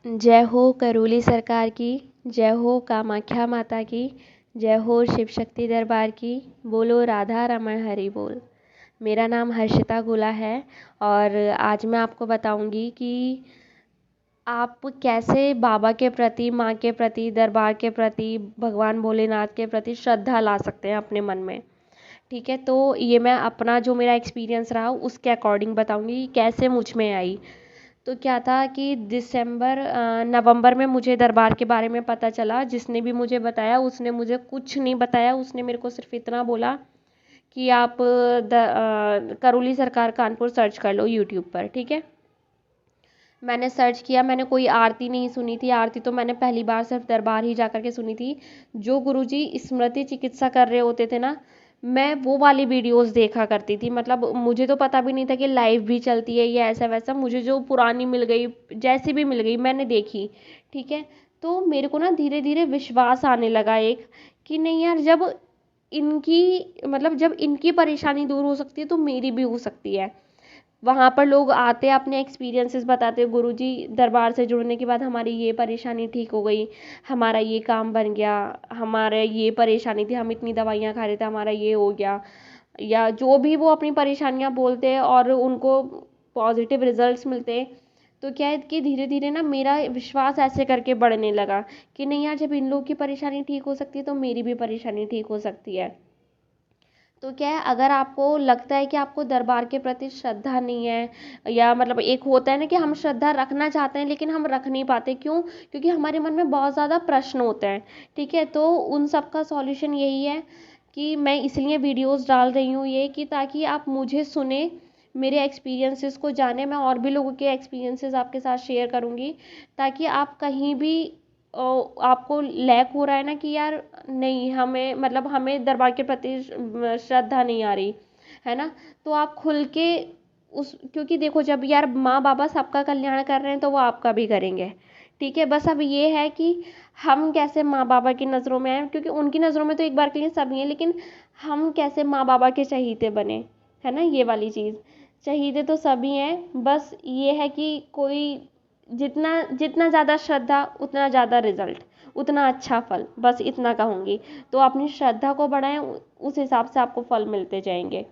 जय हो करोली सरकार की। जय हो कामाख्या माता की। जय हो शिव शक्ति दरबार की। बोलो राधा रमण हरि बोल। मेरा नाम हर्षिता गुला है और आज मैं आपको बताऊंगी कि आप कैसे बाबा के प्रति, माँ के प्रति, दरबार के प्रति, भगवान भोलेनाथ के प्रति श्रद्धा ला सकते हैं अपने मन में। ठीक है, तो ये मैं अपना जो मेरा एक्सपीरियंस रहा उसके अकॉर्डिंग बताऊंगी कि कैसे मुझ में आई। तो क्या था कि नवंबर में मुझे दरबार के बारे में पता चला। जिसने भी मुझे बताया उसने मुझे कुछ नहीं बताया, उसने मेरे को सिर्फ इतना बोला कि आप करोली सरकार कानपुर सर्च कर लो यूट्यूब पर। ठीक है, मैंने सर्च किया, मैंने कोई आरती नहीं सुनी थी। आरती तो मैंने पहली बार सिर्फ दरबार ही जा कर के सुनी थी। जो गुरुजी स्मृति चिकित्सा कर रहे होते थे ना, मैं वो वाली वीडियोस देखा करती थी। मतलब मुझे तो पता भी नहीं था कि लाइव भी चलती है या ऐसा वैसा। मुझे जो पुरानी मिल गई, जैसी भी मिल गई मैंने देखी। ठीक है, तो मेरे को ना धीरे धीरे विश्वास आने लगा एक, कि नहीं यार, जब इनकी परेशानी दूर हो सकती है तो मेरी भी हो सकती है। वहाँ पर लोग आते हैं, अपने एक्सपीरियंसेस बताते हैं, गुरुजी दरबार से जुड़ने के बाद हमारी ये परेशानी ठीक हो गई, हमारा ये काम बन गया, हमारे ये परेशानी थी, हम इतनी दवाइयाँ खा रहे थे, हमारा ये हो गया, या जो भी वो अपनी परेशानियाँ बोलते हैं और उनको पॉजिटिव रिजल्ट्स मिलते हैं। तो क्या है कि धीरे धीरे ना मेरा विश्वास ऐसे करके बढ़ने लगा कि नहीं यार, जब इन लोग की परेशानी ठीक हो सकती है तो मेरी भी परेशानी ठीक हो सकती है। तो क्या है, अगर आपको लगता है कि आपको दरबार के प्रति श्रद्धा नहीं है, या मतलब एक होता है ना कि हम श्रद्धा रखना चाहते हैं लेकिन हम रख नहीं पाते, क्यों? क्योंकि हमारे मन में बहुत ज़्यादा प्रश्न होते हैं। ठीक है, तो उन सब का सॉल्यूशन यही है कि मैं इसलिए वीडियोस डाल रही हूँ ये, कि ताकि आप मुझे सुने, मेरे एक्सपीरियंसेस को जाने। मैं और भी लोगों के एक्सपीरियंसेस आपके साथ शेयर करूँगी, ताकि आप कहीं भी आपको लैक हो रहा है ना कि यार नहीं, हमें दरबार के प्रति श्रद्धा नहीं आ रही है ना, तो आप खुल के उस, क्योंकि देखो, जब यार माँ बाबा सबका कल्याण कर रहे हैं तो वो आपका भी करेंगे। ठीक है, बस अब ये है कि हम कैसे माँ बाबा की नज़रों में आए, क्योंकि उनकी नज़रों में तो एक बार के लिए सभी हैं, लेकिन हम कैसे माँ बाबा के चहीते बने, है ना, ये वाली चीज़। चहीते तो सभी हैं, बस ये है कि कोई जितना जितना ज़्यादा श्रद्धा उतना ज़्यादा रिजल्ट, उतना अच्छा फल, बस इतना कहूँगी। तो अपनी श्रद्धा को बढ़ाएं, उस हिसाब से आपको फल मिलते जाएंगे।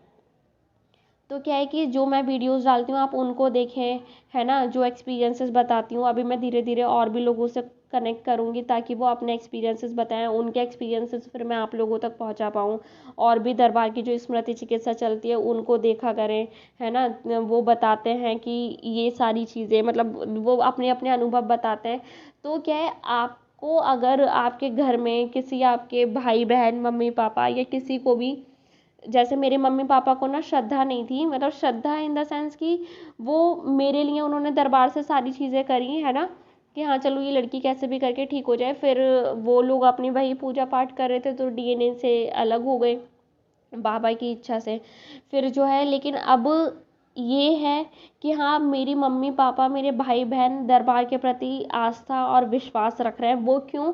तो क्या है कि जो मैं वीडियोस डालती हूँ आप उनको देखें, है ना, जो एक्सपीरियंसेस बताती हूँ। अभी मैं धीरे धीरे और भी लोगों से कनेक्ट करूँगी ताकि वो अपने एक्सपीरियंसेस बताएं, उनके एक्सपीरियंसेस फिर मैं आप लोगों तक पहुँचा पाऊँ। और भी दरबार की जो स्मृति चिकित्सा चलती है उनको देखा करें, है ना। वो बताते हैं कि ये सारी चीज़ें, मतलब वो अपने अपने अनुभव बताते हैं। तो क्या है, आपको अगर आपके घर में किसी, आपके भाई बहन, मम्मी पापा या किसी को भी, जैसे मेरे मम्मी पापा को ना श्रद्धा नहीं थी, मतलब श्रद्धा इन द सेंस कि वो मेरे लिए उन्होंने दरबार से सारी चीज़ें करी, है ना, कि हाँ चलो ये लड़की कैसे भी करके ठीक हो जाए। फिर वो लोग अपनी वही पूजा पाठ कर रहे थे तो डीएनए से अलग हो गए बाबा की इच्छा से। फिर जो है, लेकिन अब ये है कि हाँ, मेरी मम्मी पापा, मेरे भाई बहन दरबार के प्रति आस्था और विश्वास रख रहे हैं। वो क्यों?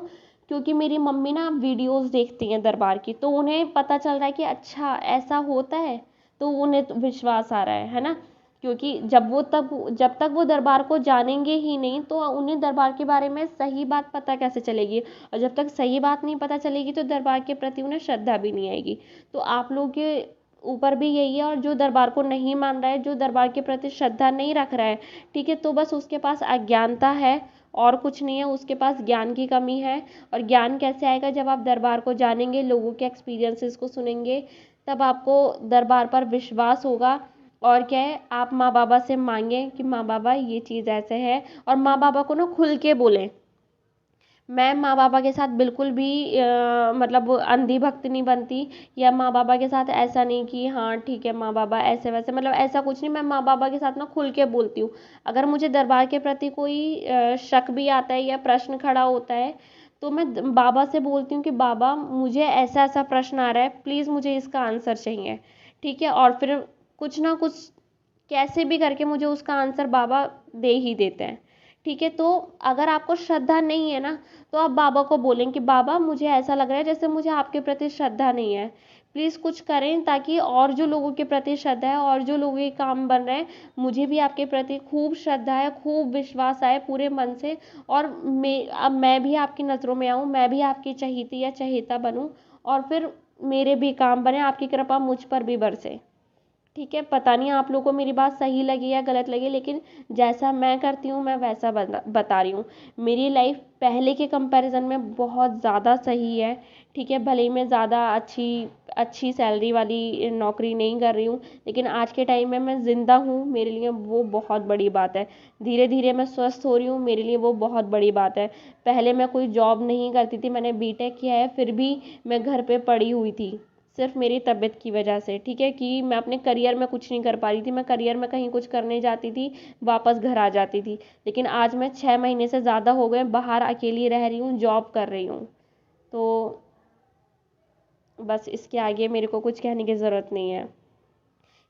क्योंकि मेरी मम्मी ना वीडियोस देखती हैं दरबार की, तो उन्हें पता चल रहा है कि अच्छा ऐसा होता है, तो उन्हें तो विश्वास आ रहा है ना। क्योंकि जब तक वो दरबार को जानेंगे ही नहीं तो उन्हें दरबार के बारे में सही बात पता कैसे चलेगी, और जब तक सही बात नहीं पता चलेगी तो दरबार के प्रति उन्हें श्रद्धा भी नहीं आएगी। तो आप लोगों के ऊपर भी यही है, और जो दरबार को नहीं मान रहा है, जो दरबार के प्रति श्रद्धा नहीं रख रहा है, ठीक है, तो बस उसके पास अज्ञानता है और कुछ नहीं है, उसके पास ज्ञान की कमी है। और ज्ञान कैसे आएगा? जब आप दरबार को जानेंगे, लोगों के एक्सपीरियंसेस को सुनेंगे, तब आपको दरबार पर विश्वास होगा। और क्या है, आप माँ बाबा से मांगें कि माँ बाबा ये चीज़ ऐसे है, और माँ बाबा को ना खुल के बोलें। मैं माँ बाबा के साथ बिल्कुल भी मतलब अंधी भक्त नहीं बनती, या माँ बाबा के साथ ऐसा नहीं कि हाँ ठीक है माँ बाबा ऐसे वैसे, मतलब ऐसा कुछ नहीं। मैं माँ बाबा के साथ ना खुल के बोलती हूँ। अगर मुझे दरबार के प्रति कोई शक भी आता है या प्रश्न खड़ा होता है, तो मैं बाबा से बोलती हूँ कि बाबा मुझे ऐसा ऐसा प्रश्न आ रहा है, प्लीज़ मुझे इसका आंसर चाहिए। ठीक है, और फिर कुछ ना कुछ कैसे भी करके मुझे उसका आंसर बाबा दे ही देते हैं। ठीक है, तो अगर आपको श्रद्धा नहीं है ना, तो आप बाबा को बोलें कि बाबा मुझे ऐसा लग रहा है जैसे मुझे आपके प्रति श्रद्धा नहीं है, प्लीज़ कुछ करें ताकि और जो लोगों के प्रति श्रद्धा है और जो लोगों के काम बन रहे हैं, मुझे भी आपके प्रति खूब श्रद्धा है, खूब विश्वास है पूरे मन से, और अब मैं भी आपकी नज़रों में आऊँ, मैं भी आपकी चहेती या चहेता बनूँ, और फिर मेरे भी काम बने, आपकी कृपा मुझ पर भी बरसे। ठीक है, पता नहीं आप लोगों को मेरी बात सही लगी या गलत लगी, लेकिन जैसा मैं करती हूँ मैं वैसा बता रही हूँ। मेरी लाइफ पहले के कंपैरिजन में बहुत ज़्यादा सही है। ठीक है, भले ही मैं ज़्यादा अच्छी अच्छी सैलरी वाली नौकरी नहीं कर रही हूँ, लेकिन आज के टाइम में मैं ज़िंदा हूँ, मेरे लिए वो बहुत बड़ी बात है। धीरे धीरे मैं स्वस्थ हो रही हूँ, मेरे लिए वो बहुत बड़ी बात है। पहले मैं कोई जॉब नहीं करती थी, मैंने बीटेक किया है, फिर भी मैं घर पे पड़ी हुई थी, सिर्फ मेरी तबीयत की वजह से। ठीक है, कि मैं अपने करियर में कुछ नहीं कर पा रही थी, मैं करियर में कहीं कुछ करने जाती थी, वापस घर आ जाती थी। लेकिन आज मैं 6 महीने से ज़्यादा हो गए बाहर अकेली रह रही हूँ, जॉब कर रही हूँ। तो बस इसके आगे मेरे को कुछ कहने की ज़रूरत नहीं है।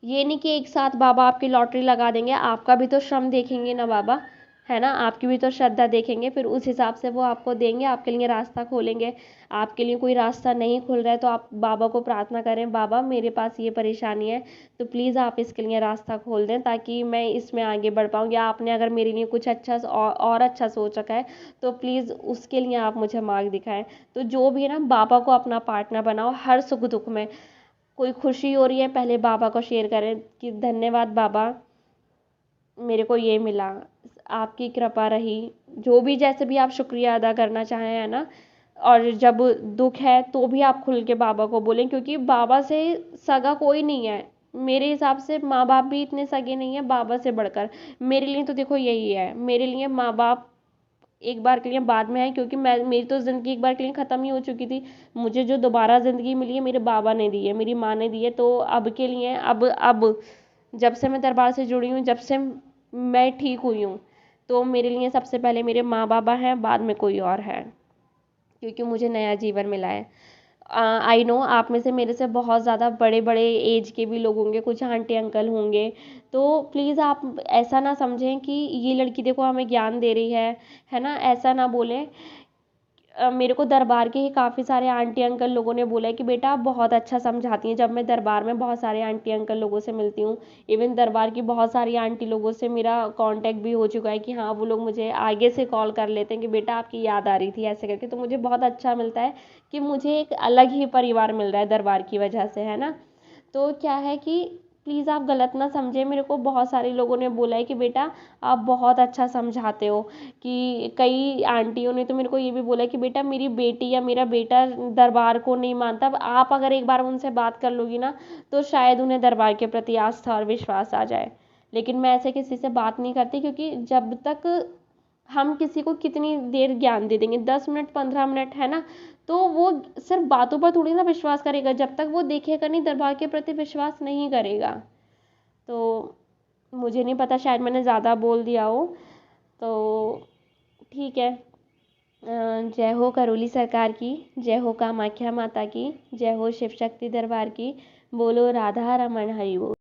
ये नहीं कि एक साथ बाबा आपकी लॉटरी लगा देंगे, आपका भी तो श्रम देखेंगे ना बाबा, है ना, आपकी भी तो श्रद्धा देखेंगे, फिर उस हिसाब से वो आपको देंगे, आपके लिए रास्ता खोलेंगे। आपके लिए कोई रास्ता नहीं खुल रहा है तो आप बाबा को प्रार्थना करें, बाबा मेरे पास ये परेशानी है, तो प्लीज़ आप इसके लिए रास्ता खोल दें ताकि मैं इसमें आगे बढ़ पाऊँ, या आपने अगर मेरे लिए कुछ अच्छा और अच्छा सोच रखा है तो प्लीज़ उसके लिए आप मुझे मार्ग दिखाएं। तो जो भी है ना, बाबा को अपना पार्टनर बनाओ हर सुख दुख में। कोई खुशी हो रही है, पहले बाबा को शेयर करें कि धन्यवाद बाबा, मेरे को ये मिला, आपकी कृपा रही। जो भी जैसे भी आप शुक्रिया अदा करना चाहें, है ना। और जब दुख है तो भी आप खुल के बाबा को बोलें, क्योंकि बाबा से सगा कोई नहीं है। मेरे हिसाब से माँ बाप भी इतने सगे नहीं है बाबा से बढ़कर। मेरे लिए तो देखो यही है, मेरे लिए माँ बाप एक बार के लिए बाद में है, क्योंकि मैं मेरी तो ज़िंदगी एक बार के लिए ख़त्म ही हो चुकी थी। मुझे जो दोबारा ज़िंदगी मिली है मेरे बाबा ने दी है, मेरी माँ ने दी है, तो अब के लिए अब जब से मैं दरबार से जुड़ी हूँ, जब से मैं ठीक हुई हूँ, तो मेरे लिए सबसे पहले मेरे माँ बाबा हैं, बाद में कोई और है, क्योंकि मुझे नया जीवन मिला है। आई नो आप में से मेरे से बहुत ज़्यादा बड़े बड़े एज के भी लोग होंगे, कुछ आंटी अंकल होंगे, तो प्लीज़ आप ऐसा ना समझें कि ये लड़की देखो हमें ज्ञान दे रही है ना, ऐसा ना बोलें। मेरे को दरबार के ही काफ़ी सारे आंटी अंकल लोगों ने बोला है कि बेटा आप बहुत अच्छा समझाती हैं। जब मैं दरबार में बहुत सारे आंटी अंकल लोगों से मिलती हूँ, इवन दरबार की बहुत सारी आंटी लोगों से मेरा कांटेक्ट भी हो चुका है कि हाँ, वो लोग मुझे आगे से कॉल कर लेते हैं कि बेटा आपकी याद आ रही थी ऐसे करके, तो मुझे बहुत अच्छा मिलता है कि मुझे एक अलग ही परिवार मिल रहा है दरबार की वजह से, है ना। तो क्या है कि प्लीज़ आप गलत ना समझें, मेरे को बहुत सारे लोगों ने बोला है कि बेटा आप बहुत अच्छा समझाते हो, कि कई आंटियों ने तो मेरे को ये भी बोला है कि बेटा मेरी बेटी या मेरा बेटा दरबार को नहीं मानता, अब आप अगर एक बार उनसे बात कर लोगी ना तो शायद उन्हें दरबार के प्रति आस्था और विश्वास आ जाए। लेकिन मैं ऐसे किसी से बात नहीं करती, क्योंकि जब तक हम किसी को कितनी देर ज्ञान दे देंगे, 10 मिनट 15 मिनट, है ना, तो वो सिर्फ बातों पर थोड़ी ना विश्वास करेगा, जब तक वो देखेगा नहीं दरबार के प्रति विश्वास नहीं करेगा। तो मुझे नहीं पता, शायद मैंने ज़्यादा बोल दिया हो, तो ठीक है। जय हो करौली सरकार की, जय हो कामाख्या माता की, जय हो शिव शक्ति दरबार की, बोलो राधा रमन हरि बोल।